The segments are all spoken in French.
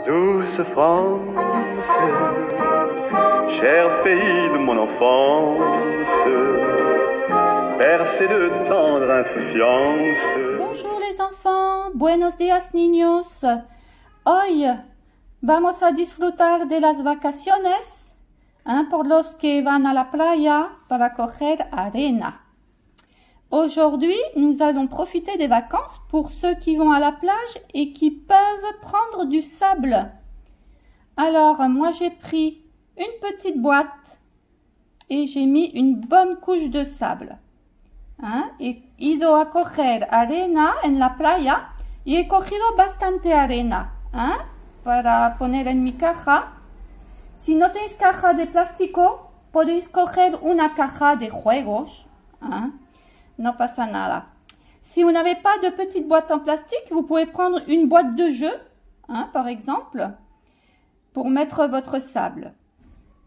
Douce France, cher pays de mon enfance, bercé de tendre insouciance. Bonjour les enfants, buenos días niños. Hoy vamos a disfrutar de las vacaciones, por los que van a la playa para coger arena. Aujourd'hui, nous allons profiter des vacances pour ceux qui vont à la plage et qui peuvent prendre du sable. Alors, moi j'ai pris une petite boîte et j'ai mis une bonne couche de sable. He ido a coger arena en la playa y he cogido bastante arena para poner en mi caja. Si no tenéis caja de plástico, podéis coger una caja de juegos. No pasa nada. Si vous n'avez pas de petite boîte en plastique, vous pouvez prendre une boîte de jeu, par exemple, pour mettre votre sable.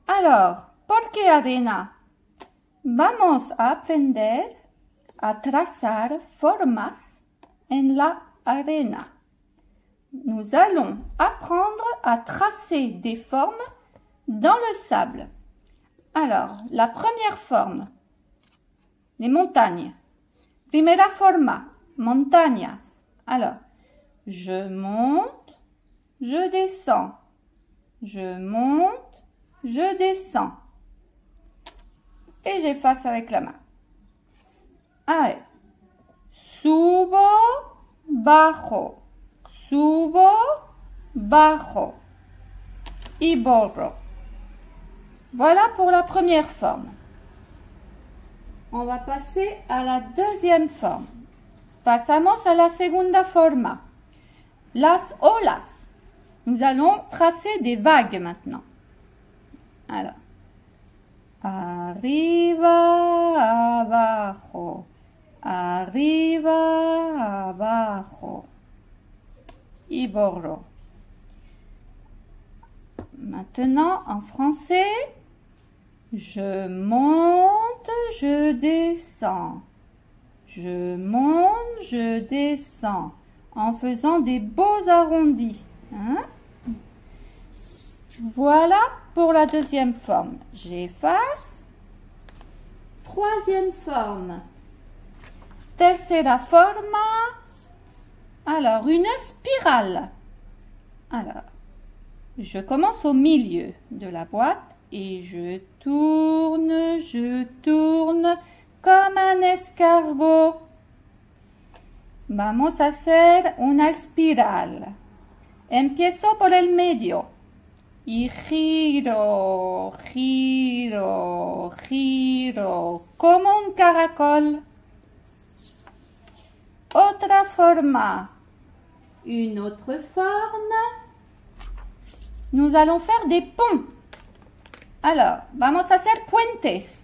Alors, ¿por qué arena? Vamos a aprender a trazar formas en la arena. Nous allons apprendre à tracer des formes dans le sable. Alors, la première forme, les montagnes. Primera forma, montañas. Alors, je monte, je descends. Je monte, je descends. Et j'efface avec la main. Allez. Subo, bajo. Subo, bajo. Y borro. Voilà pour la première forme. On va passer à la deuxième forme. Pasamos a la segunda forma. Las olas. Nous allons tracer des vagues maintenant. Alors. Arriba, abajo. Arriba, abajo. Y borro. Maintenant, en français. Je monte, je descends. Je monte, je descends. En faisant des beaux arrondis. Voilà pour la deuxième forme. J'efface. Troisième forme. Tercera forma. Alors, une spirale. Alors, je commence au milieu de la boîte. Et je tourne comme un escargot. Vamos a hacer una espiral. Empiezo por el medio. Y giro, giro, giro, como un caracol. Otra forma. Une autre forme. Nous allons faire des ponts. Alors, vamos a hacer puentes.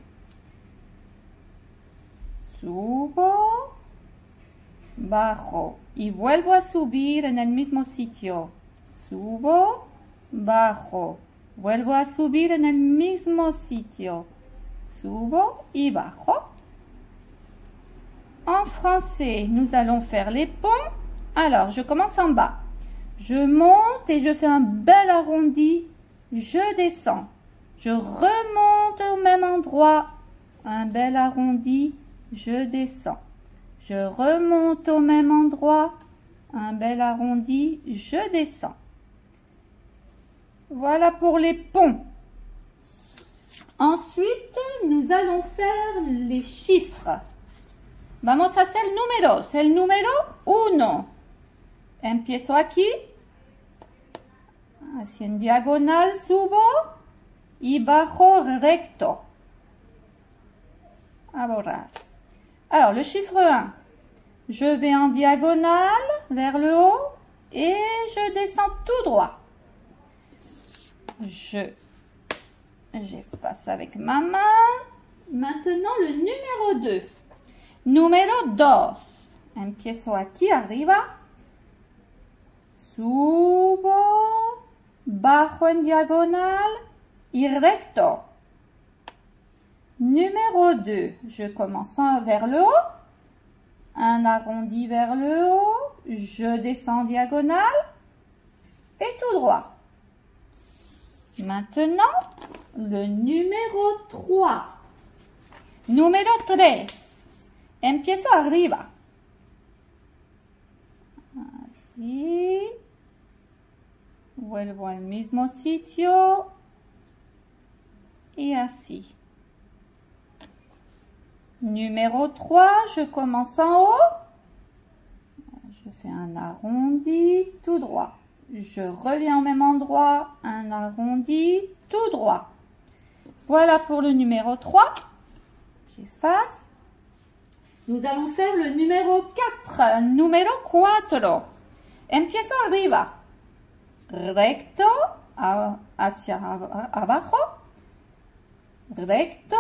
Subo, bajo y vuelvo a subir en el mismo sitio. Subo, bajo, vuelvo a subir en el mismo sitio. Subo y bajo. En français, nous allons faire les ponts. Alors, je commence en bas. Je monte et je fais un bel arrondi. Je descends. Je remonte au même endroit, un bel arrondi, je descends. Je remonte au même endroit, un bel arrondi, je descends. Voilà pour les ponts. Ensuite, nous allons faire les chiffres. Vamos a hacer números. El número 1. Empiezo aquí. Así en diagonal subo. Y bajo recto. À borrar. Alors, le chiffre 1. Je vais en diagonale vers le haut et je descends tout droit. J'efface avec ma main. Maintenant, le numéro 2. Número 2. Empiezo aquí arriba. Subo. Bajo en diagonal. Y recto. Numéro 2, je commence vers le haut, un arrondi vers le haut, je descends en diagonale, et tout droit. Maintenant, le numéro 3. Número 3. Empiezo arriba. Así. Vuelvo al mismo sitio. Et así. Numéro 3, je commence en haut. Je fais un arrondi tout droit. Je reviens au même endroit, un arrondi tout droit. Voilà pour le numéro 3. J'efface. Nous allons faire le numéro 4. Numéro 4. Empiezo arriba. Recto hacia abajo. Recto.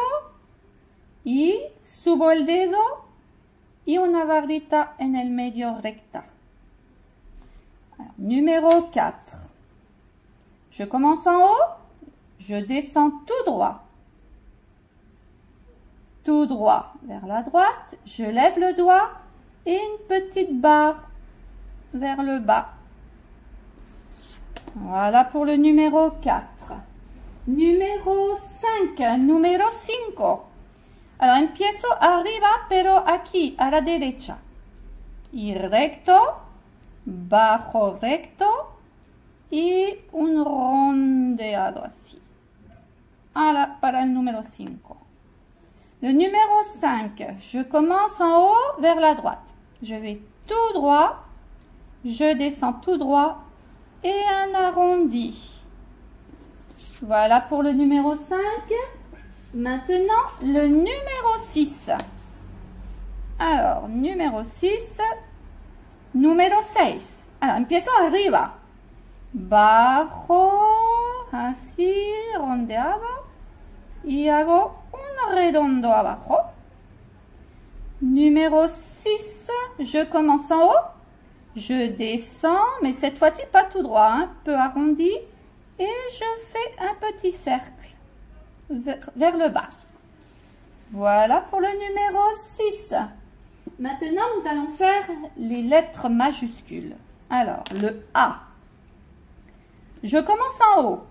Y subo el dedo y una barrita en el medio recta. Alors, numéro 4. Je commence en haut, je descends tout droit. Tout droit vers la droite, je lève le doigt et une petite barre vers le bas. Voilà pour le numéro 4. Numéro 5. Numéro 5. Alors, empiezo arriba, pero aquí, a la derecha. Y recto, bajo recto, y un rondeado así. Para el número 5. Le numéro 5, je commence en haut vers la droite. Je vais tout droit, je descends tout droit et un arrondi. Voilà pour le numéro 5. Maintenant, le numéro 6. Alors, numéro 6, numéro 6. Alors, empiezo arriba. Bajo, así, rondeado. Y hago un redondo abajo. Numéro 6, je commence en haut. Je descends, mais cette fois-ci pas tout droit, un peu arrondi. Et je fais un petit cercle vers le bas. Voilà pour le numéro 6. Maintenant, nous allons faire les lettres majuscules. Alors, le A. Je commence en haut.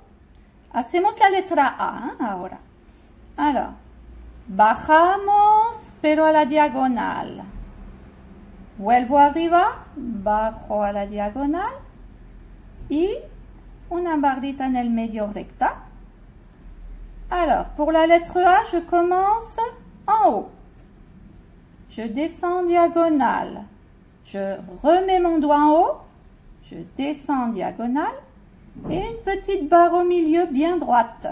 Hacemos la letra A, ahora. Alors, bajamos, pero a la diagonal. Vuelvo arriba, bajo a la diagonal. Y una barrita en el medio recta. Alors, pour la lettre A, je commence en haut. Je descends en diagonale. Je remets mon doigt en haut. Je descends en diagonale. Et une petite barre au milieu bien droite.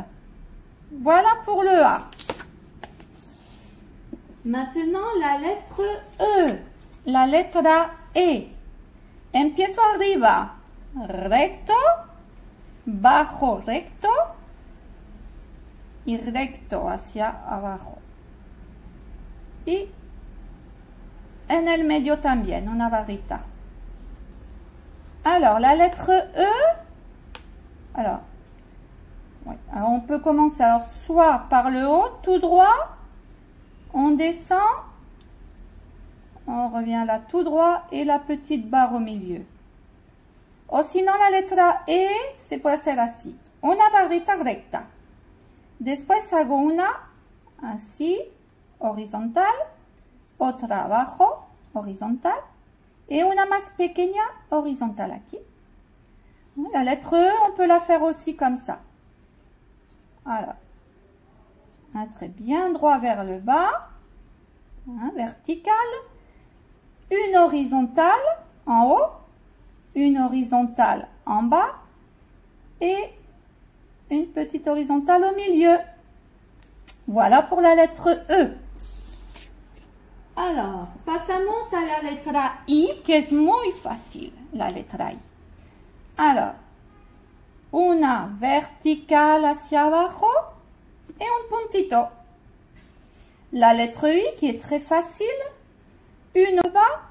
Voilà pour le A. Maintenant, la lettre E. La letra E. Empiezo arriba. Recto. Bajo recto. Y recto hacia abajo. Y en el medio también, una barrita. Alors, la lettre E. Alors, on peut commencer alors, soit par le haut, tout droit. On descend. On revient là tout droit et la petite barre au milieu. O sinon, la letra E se puede hacer así. Una barrita recta. Después hago una así, horizontal, otra abajo, horizontal, et una más pequeña, horizontal aquí. La lettre E, on peut la faire aussi comme ça. Voilà. Un trait bien droit vers le bas, vertical, une horizontale en haut, une horizontale en bas, et une petite horizontale au milieu. Voilà pour la lettre E. Alors, pasamos a la letra I, que es muy fácil, la letra I. Alors, una vertical hacia abajo et un puntito. La lettre I, qui est très facile, une bas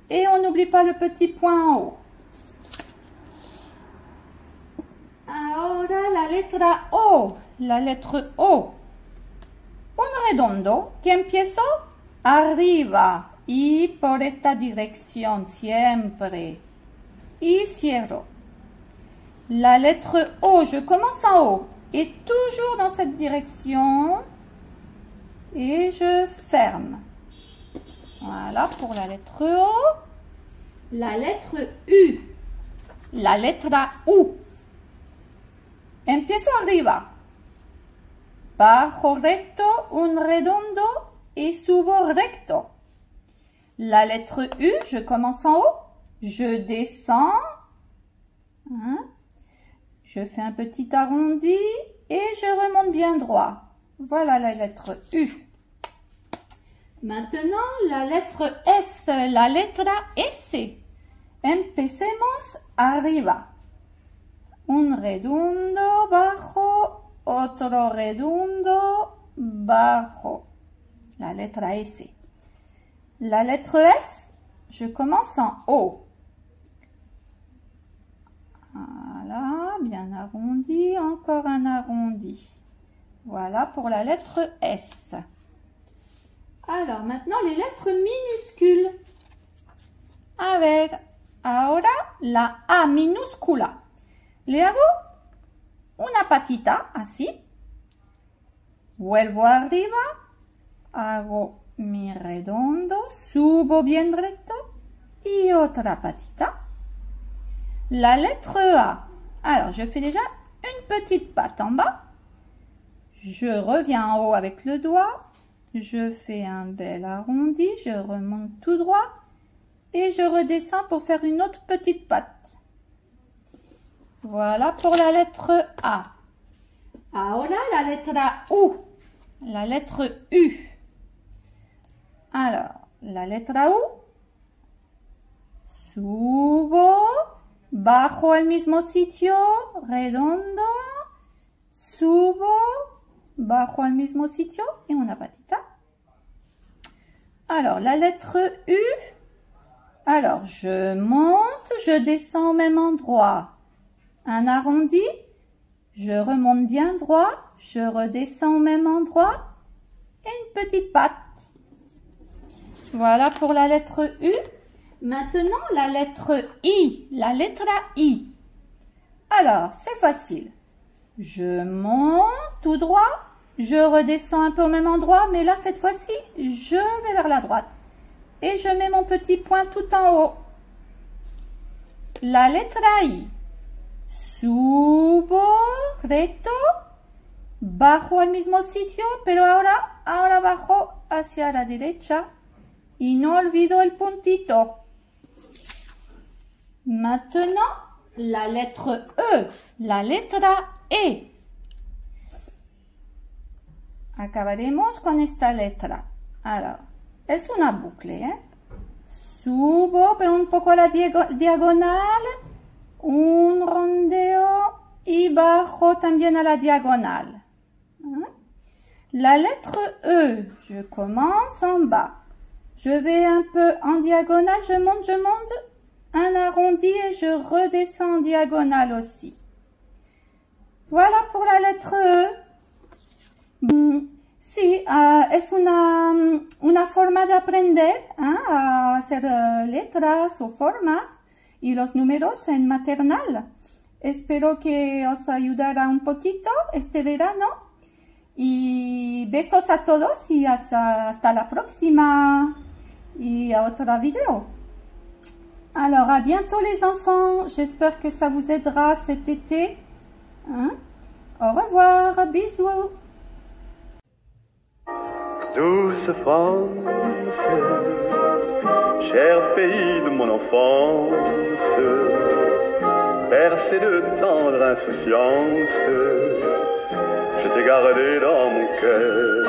et on n'oublie pas le petit point en haut. Ahora la letra O, la lettre O. Un redondo que empiezo arriba y por esta dirección siempre. Y cierro. La lettre O, je commence en haut et toujours dans cette direction et je ferme. Voilà pour la lettre O. La lettre U. La letra U. Empiezo arriba. Bajo recto, un redondo et subo recto. La lettre U, je commence en haut, je descends, je fais un petit arrondi et je remonte bien droit. Voilà la lettre U. Maintenant, la lettre S, la letra S. Empecemos arriba. Un redondo bajo, otro redondo bajo. La letra S. La lettre S, je commence en haut. Voilà, bien arrondi, encore un arrondi. Voilà pour la lettre S. Alors, maintenant, les lettres minuscules. A ver, ahora la A minúscula. Le hago una patita, así. Vuelvo arriba, hago mi redondo, subo bien recto y otra patita. La lettre A. Alors, je fais déjà une petite patte en bas. Je reviens en haut avec le doigt. Je fais un bel arrondi. Je remonte tout droit. Et je redescends pour faire une autre petite patte. Voilà pour la lettre A. Ahora la letra U. La lettre U. Alors, la letra U. Subo. Bajo al mismo sitio. Redondo. Subo. Bajo al mismo sitio. Et una patita. Alors, la lettre U. Alors, je monte, je descends au même endroit. Un arrondi, je remonte bien droit, je redescends au même endroit et une petite patte. Voilà pour la lettre U. Maintenant, la lettre I, la letra I. Alors, c'est facile. Je monte tout droit, je redescends un peu au même endroit, mais là, cette fois-ci, je vais vers la droite. Et je mets mon petit point tout en haut. La letra I. Subo recto, bajo al mismo sitio, pero ahora bajo hacia la derecha y no olvido el puntito. Maintenant, la lettre E, la letra E. Acabaremos con esta letra. Alors, es una bucle, ¿eh? Subo, pero un poco a la diagonal, un rondeo y bajo también a la diagonal. La lettre E, je commence en bas. Je vais un peu en diagonale, je monte, un arrondi et je redescends en diagonale aussi. Voilà pour la lettre E. Sí, es una forma de aprender a hacer letras o formas y los números en maternal. Espero que os ayudara un poquito este verano. Y besos a todos y hasta la próxima y a otro vidéo. Alors, à bientôt les enfants. J'espère que ça vous aidera cet été. Au revoir. Bisous. Douce France, cher pays de mon enfance, bercé de tendre insouciance, je t'ai gardé dans mon cœur.